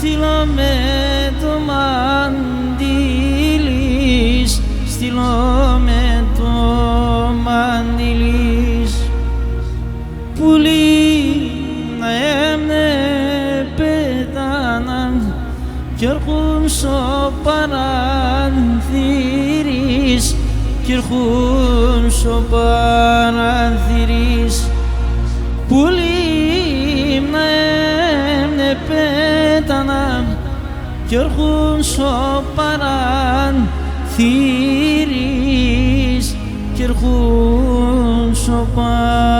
στείλω με το μαντήλις, στείλω με το μαντήλις. Πουλί να έμνε πέταναν κι έρχουν στο παραθύρις, κι έρχουν στο παραθύρις. Πουλί να έμνε πέταναν κι έρχουν στο παραθύρις, κι έρχουν στο παραθύρις.